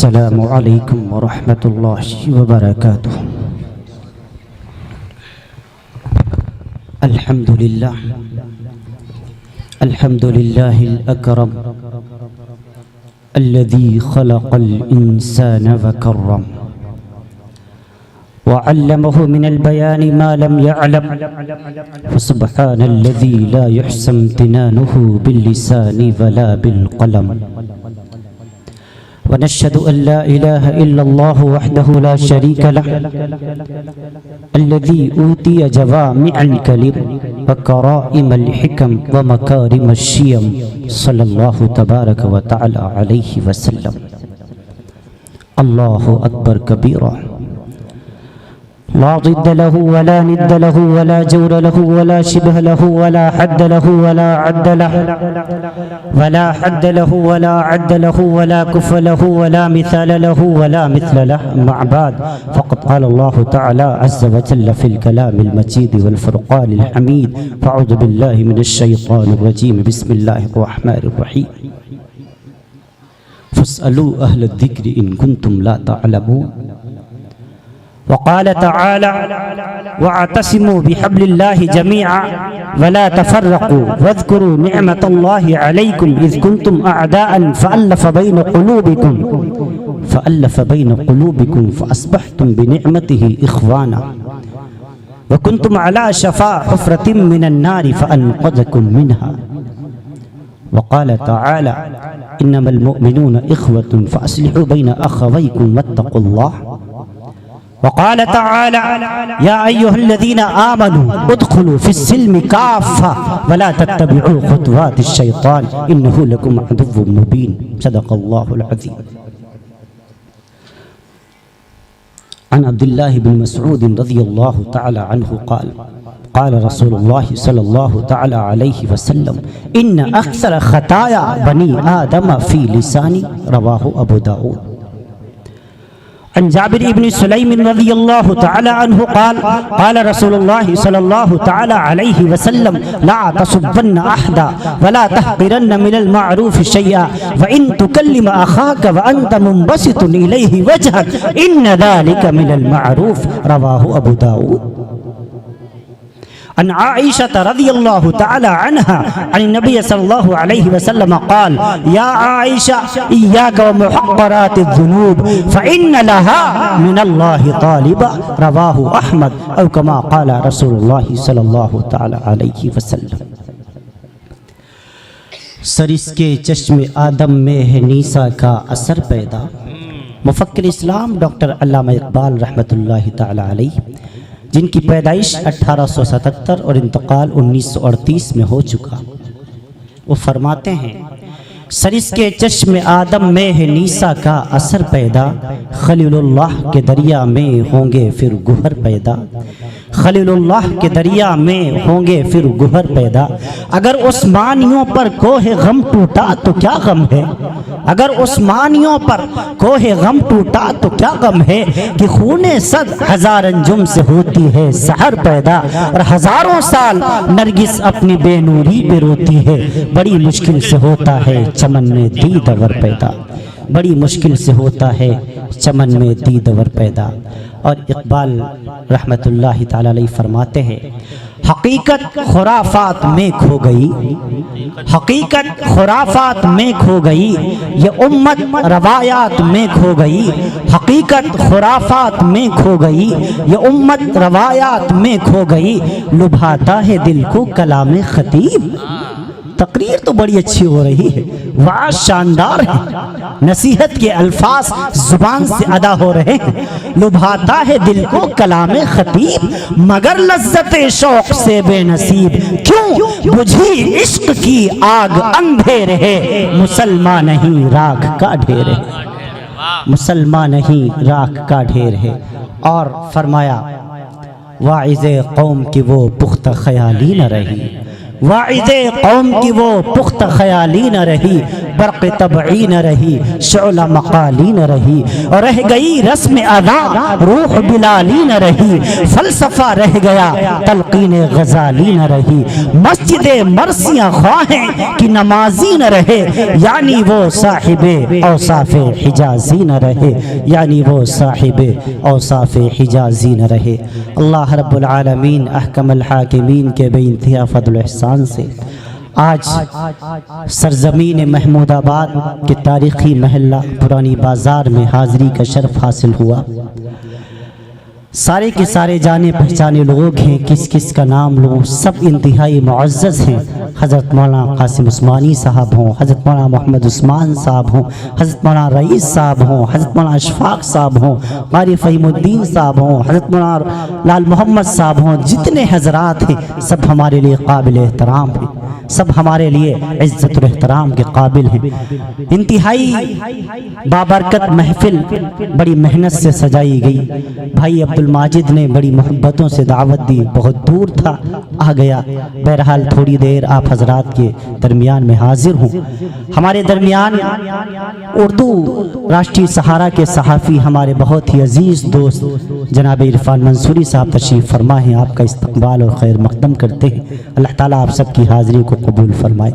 السلام علیکم ورحمۃ اللہ وبرکاتہ۔ الحمد للہ الاکرم الذي خلق الانسان وکرم وعلمه من البيان ما لم يعلم فسبحان الذي لا يحصى امتنانه باللسان ولا بالقلم ونشهد أن لا إله إلا الله وحده لا شريك له الذي أوتي جوامع الكلم وكرائم الحكم ومكارم الشيم صلى الله تبارك وتعالى عليه وسلم۔ الله أكبر كبيرا لا ضد له ولا ند له ولا جور له ولا شبه له ولا حد له ولا عد له ولا حد له ولا عد له ولا كف له ولا مثال له ولا مثل له، أما بعد فقد قال الله تعالى عز وجل في الكلام المجيد والفرقان الحميد، فأعوذ بالله من الشيطان الرجيم، بسم الله الرحمن الرحيم، فاسألوا أهل الذكر إن كنتم لا تعلمون۔ وقال تعالى واعتصموا بحبل الله جميعا ولا تفرقوا واذكروا نعمة الله عليكم إذ كنتم أعداء فألف بين قلوبكم فأصبحتم بنعمته إخوانا وكنتم على شفا حفرة من النار فأنقذكم منها۔ وقال تعالى إنما المؤمنون إخوة فأصلحوا بين أخويكم واتقوا الله۔ وقال تعالى يا أيها الذين آمنوا ادخلوا في السلم كافة ولا تتبعوا خطوات الشيطان إنه لكم عدو مبين، صدق الله العظيم۔ عن عبد الله بن مسعود رضي الله تعالى عنه قال قال رسول الله صلى الله تعالى عليه وسلم إن أكثر خطايا بني آدم في لساني، رواه أبو داود۔ عن جابر بن سليم رضي الله تعالى عنه قال قال رسول الله صلى الله تعالى عليه وسلم لا تصبن أحدا ولا تحقرن من المعروف شيئا وإن تكلم أخاك وأنت منبسط إليه وجهك إن ذلك من المعروف، رواه أبو داود۔ عن عائشة رضي الله تعالى عنها عن النبي صلى الله عليه وسلم قال يا عائشة إياك ومحقرات الذنوب فإن لها من الله طالبا، رواه أحمد، أو كما قال رسول الله صلى الله تعالى عليه وسلم۔ سرس کے چشم آدم میں ہے نیسا کا اثر پیدا، مفکر اسلام ڈاکٹر علامہ اقبال رحمۃ اللہ تعالی علیہ، جن کی پیدائش 1877 اور انتقال 1938 میں ہو چکا، وہ فرماتے ہیں سرس کے چشم آدم میں ہے نیسا کا اثر پیدا، خلیل اللہ کے دریا میں ہوں گے پھر گوہر پیدا، خلیل اللہ کے دریا میں ہوں گے پھر گوہر پیدا۔ اگر عثمانیوں پر کوہ غم ٹوٹا تو کیا غم ہے، اگر عثمانیوں پر کوہ غم ٹوٹا تو کیا غم ہے کہ خون صد ہزار انجم سے ہوتی ہے سحر پیدا، اور ہزاروں سال نرگس اپنی بے نوری پہ روتی ہے، بڑی مشکل سے ہوتا ہے چمن میں دیدور پیدا، بڑی مشکل سے ہوتا ہے چمن میں دیدور پیدا۔ اور اقبال رحمت اللہ تعالی علیہ فرماتے ہیں حقیقت خرافات میں کھو گئی، حقیقت خرافات میں کھو گئی، یہ امت روایات میں کھو گئی، حقیقت خرافات میں کھو گئی، یہ امت روایات میں کھو گئی، لبھاتا ہے دل کو کلام خطیب۔ تقریر تو بڑی اچھی ہو رہی ہے، وعظ شاندار ہے، نصیحت کے الفاظ زبان سے ادا ہو رہے ہیں، لبھاتا ہے دل کو کلام خطیب، مگر لذت شوق سے بے نصیب، کیوں بجھی عشق کی آگ اندھیر ہے، مسلمان نہیں راکھ کا ڈھیر ہے، مسلمان نہیں راکھ کا ڈھیر ہے۔ اور فرمایا واعظ قوم کی وہ پختہ خیالی نہ رہی، واعظ قوم کی وہ پختہ خیالی نہ رہی، برق طبعی نہ رہی، شعلہ مقالی نہ رہی، اور رہ گئی رسم ادا روح بلالی نہ رہی، فلسفہ رہ گیا تلقین غزالی نہ رہی، مسجد مرثیہ خواہیں کہ نمازی نہ رہے، یعنی وہ صاحب اوصاف حجازی نہ رہے، یعنی وہ صاحب اوصاف حجازی نہ رہے۔ اللہ رب العالمین احکم الحاکمین کے بے انتہا فضل و احسان سے آج سرزمین محمود آباد کے تاریخی محلہ پرانی بازار میں حاضری کا شرف حاصل ہوا۔ سارے کے سارے جانے پہچانے لوگ ہیں، کس کس کا نام لوں، سب انتہائی معزز ہیں۔ حضرت مولانا قاسم عثمانی صاحب ہوں، حضرت مولانا محمد عثمان صاحب ہوں، حضرت مولانا رئیس صاحب ہوں، حضرت مولانا اشفاق صاحب ہوں، قاری فہیم الدین صاحب ہوں، حضرت مولانا لال محمد صاحب ہوں، جتنے حضرات ہیں سب ہمارے لیے قابل احترام ہیں، سب ہمارے لیے عزت و احترام کے قابل ہیں۔ انتہائی بابرکت محفل بڑی محنت سے سجائی گئی۔ بھائی عبد الماجد نے بڑی محبتوں سے دعوت دی، بہت دور تھا، آ گیا۔ بہرحال تھوڑی دیر آپ حضرات کے درمیان میں حاضر ہوں۔ ہمارے درمیان اردو راشٹری سہارا کے صحافی ہمارے بہت ہی عزیز دوست جناب عرفان منصوری صاحب تشریف فرما ہیں، آپ کا استقبال اور خیر مقدم کرتے ہیں۔ اللہ تعالیٰ آپ سب کی حاضری کو قبول فرمائے۔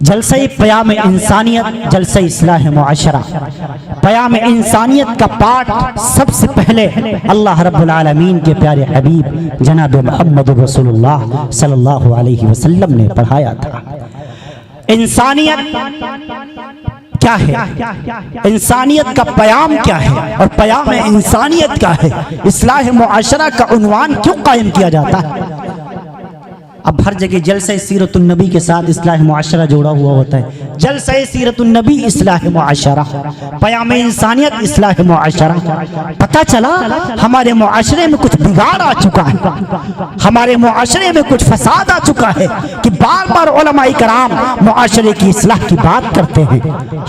جلسہ پیام انسانیت، جلسہ اصلاح معاشرہ، پیام انسانیت کا پاٹ سب سے پہلے اللہ رب العالمین کے پیارے حبیب جناب محمد رسول اللہ صلی اللہ علیہ وسلم نے پڑھایا تھا۔ انسانیت کیا ہے؟ انسانیت کا پیام کیا ہے اور پیام انسانیت کیا ہے؟ اصلاح معاشرہ کا عنوان کیوں قائم کیا جاتا ہے؟ اب ہر جگہ جلسہ سیرت النبی کے ساتھ اصلاح معاشرہ جوڑا ہوا ہوتا ہے۔ جلسہ سیرت النبی اصلاح معاشرہ، پیام انسانیت اصلاح معاشرہ۔ پتہ چلا ہمارے معاشرے میں کچھ بگاڑ آ چکا ہے، ہمارے معاشرے میں کچھ فساد آ چکا ہے کہ بار بار علماء کرام معاشرے کی اصلاح کی بات کرتے ہیں۔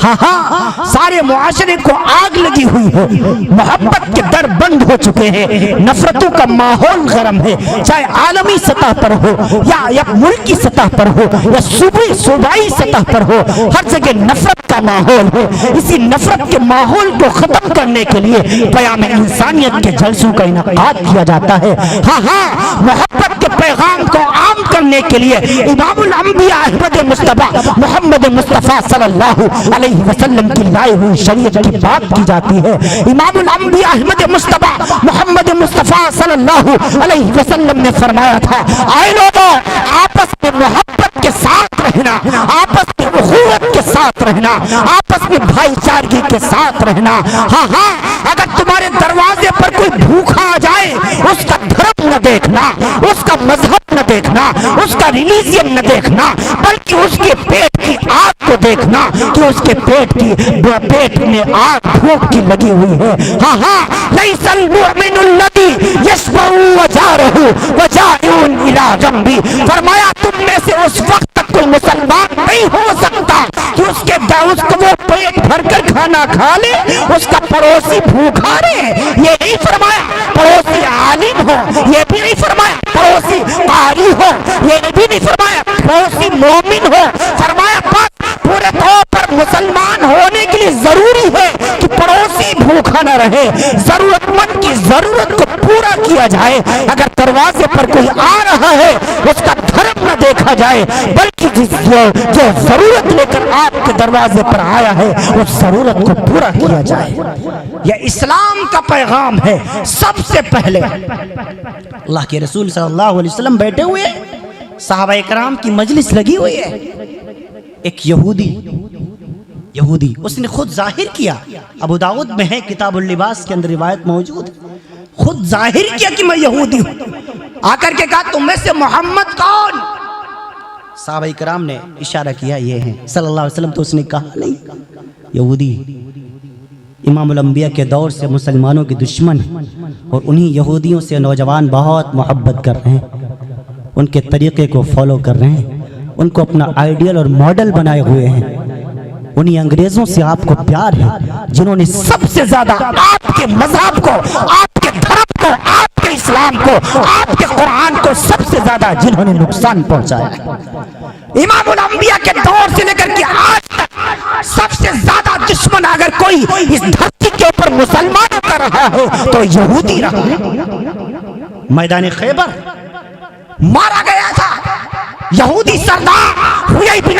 ہاں سارے معاشرے کو آگ لگی ہوئی ہے، محبت کے در بند ہو چکے ہیں، نفرتوں کا ماحول گرم ہے، چاہے عالمی سطح پر ہو یا ملکی سطح پر ہو یا صوبائی سطح پر ہو، ہر جگہ نفرت کا ماحول ہے۔ اسی نفرت کے ماحول کو ختم کرنے کے لیے پیام انسانیت کے جلسوں کا انعقاد کیا جاتا ہے۔ ہاں محبت کے پیغام کو عام کرنے کے لیے امام الانبیاء احمد مصطفیٰ محمد مصطفیٰ صلی اللہ علیہ وسلم کی لائی ہوئی شریعت کی بات کی جاتی ہے۔ امام الانبیاء احمد مصطفیٰ محمد مصطفیٰ صلی اللہ علیہ وسلم نے فرمایا تھا، آئے لوگوں آپس میں محبت کے ساتھ رہنا، آپس میں اخوت کے ساتھ رہنا، آپس میں بھائی چارگی کے ساتھ رہنا۔ ہاں اگر تمہارے دروازے پر کوئی بھوکا آ جائے، اس کا دھرم نہ دیکھنا، اس کا مذہب نہ دیکھنا، اس کا ریلیجن نہ دیکھنا، بلکہ اس کے پیٹ کی آگ کو دیکھنا کہ اس کے پیٹ میں آگ بھوک کی لگی ہوئی ہے۔ ہاں لیس المؤمن الذی یشبع وجارہ وجائع الی جنبہ، فرمایا تم میں سے اس وقت تک کوئی مسلمان نہیں ہو سکتا کہ اس کو وہ پیٹ بھر کر کھانا کھا لے، اس کا پڑوسی بھوکا رہے۔ یہ نہیں فرمایا پڑوسی عالم ہو، یہ بھی نہیں فرمایا پڑوسی قاری ہو، یہ بھی نہیں فرمایا پڑوسی مومن ہو۔ فرمایا بس پورے طور پر مسلمان ہونے کے لیے ضروری ہے کہ پڑوسی بھوکا نہ رہے، ضرورت مند کی ضرورت کو پورا کیا جائے۔ اگر دروازے پر کوئی آ رہا ہے اس کا دھرم نہ دیکھا جائے، بلکہ جو ضرورت لے کر آپ کے دروازے پر آیا ہے اس ضرورت کو پورا کیا جائے۔ یہ اسلام کا پیغام ہے۔ سب سے پہلے اللہ کے رسول صلی اللہ علیہ وسلم بیٹھے ہوئے، صحابہ کرام کی مجلس لگی ہوئی ہے۔ ایک یہودی اس نے خود ظاہر کیا، ابو داؤد میں ہے کتاب اللباس کے اندر روایت موجود، خود ظاہر کیا کہ میں یہودی ہوں، آ کر کے کہا تم میں سے محمد کون؟ صحابہ کرام نے اشارہ کیا یہ ہیں صلی اللہ علیہ وسلم، تو اس نے کہا نہیں، یہودی امام الانبیاء کے دور سے مسلمانوں کے دشمن ہیں، اور انہی یہودیوں سے نوجوان بہت محبت کر رہے ہیں، ان کے طریقے کو فالو کر رہے ہیں، ان کو اپنا آئیڈیل اور ماڈل بنائے ہوئے ہیں۔ انہی انگریزوں سے آپ کو پیار ہے جنہوں نے سب سے زیادہ آپ کے مذہب کو، آپ کے دھرم کو، آپ کے اسلام کو، آپ کے قرآن کو سب سے زیادہ جنہوں نے نقصان پہنچایا ہے۔ امام الانبیاء کے دور سے لے کر کے آج تک سب سے زیادہ دشمن اگر کوئی اس دھرتی کے اوپر مسلمانوں کا رہا ہو تو یہودی رہا ہے۔ میدان خیبر مارا گیا تھا یہودی سردار ہوئی بن